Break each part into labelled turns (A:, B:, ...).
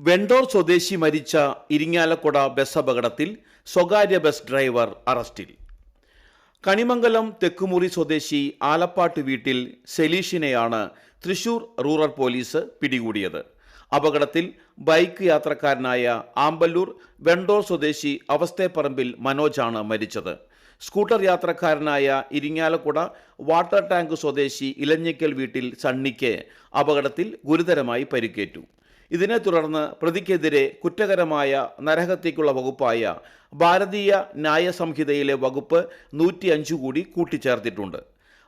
A: വെണ്ടോർ സ്വദേശി മരിച്ച ഇരിങ്ങാലക്കുട ബസ് അപകടത്തിൽ സ്വകാര്യ ബസ് ഡ്രൈവർ അറസ്റ്റിൽ. കണിമംഗലം തെക്കുമുറി സ്വദേശി ആലപ്പാട്ട് വീട്ടിൽ സെലീഷിനെയാണ് തൃശൂർ റൂറൽ പോലീസ് പിടികൂടിയത്. അപകടത്തിൽ ബൈക്ക് യാത്രക്കാരനായ ആമ്പല്ലൂർ വെണ്ടോർ സ്വദേശി അവസ്ഥേപ്പറമ്പിൽ മനോജാണ് മരിച്ചത്. സ്കൂട്ടർ യാത്രക്കാരനായ ഇരിങ്ങാലക്കുട വാട്ടർ ടാങ്ക് സ്വദേശി ഇലഞ്ഞിക്കൽ വീട്ടിൽ സണ്ണിക്ക് അപകടത്തിൽ ഗുരുതരമായി പരിക്കേറ്റു. ഇതിനെ തുടർന്ന് പ്രതിക്കെതിരെ കുറ്റകരമായ നരഹത്യയ്ക്കുള്ള വകുപ്പായ ഭാരതീയ ന്യായ സംഹിതയിലെ വകുപ്പ് 105 കൂടി കൂട്ടിച്ചേർത്തിട്ടുണ്ട്.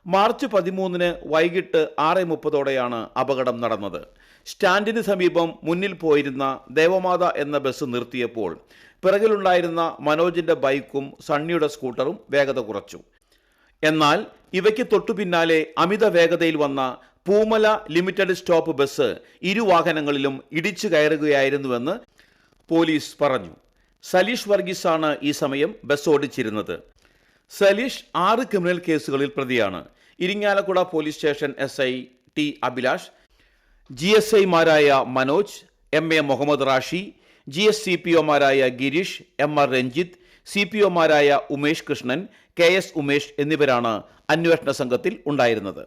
A: മാർച്ച് 13 വൈകിട്ട് 6:30 അപകടം നടന്നത്. സ്റ്റാൻഡിന് സമീപം മുന്നിൽ പോയിരുന്ന ദേവമാത എന്ന ബസ് നിർത്തിയപ്പോൾ പിറകിലുണ്ടായിരുന്ന മനോജിന്റെ ബൈക്കും സണ്ണിയുടെ സ്കൂട്ടറും വേഗത കുറച്ചു. എന്നാൽ ഇവയ്ക്ക് തൊട്ടു പിന്നാലെ അമിത വേഗതയിൽ വന്ന പൂമല ലിമിറ്റഡ് സ്റ്റോപ്പ് ബസ് ഇരുവാഹനങ്ങളിലും ഇടിച്ചു കയറുകയായിരുന്നുവെന്ന് പോലീസ് പറഞ്ഞു. സലീഷ് വർഗീസാണ് ഈ സമയം ബസ് ഓടിച്ചിരുന്നത്. സലീഷ് 6 ക്രിമിനൽ കേസുകളിൽ പ്രതിയാണ്. Irinjalakuda police station SI T Abhilash, GSIമാരായ മനോജ്, MA മുഹമ്മദ് റാഷി, GSCPOമാരായ ഗിരീഷ്, MR രഞ്ജിത്ത്, CPOമാരായ ഉമേഷ് കൃഷ്ണൻ, KS ഉമേഷ് എന്നിവരാണ് അന്വേഷണ സംഘത്തിൽ ഉണ്ടായിരുന്നത്.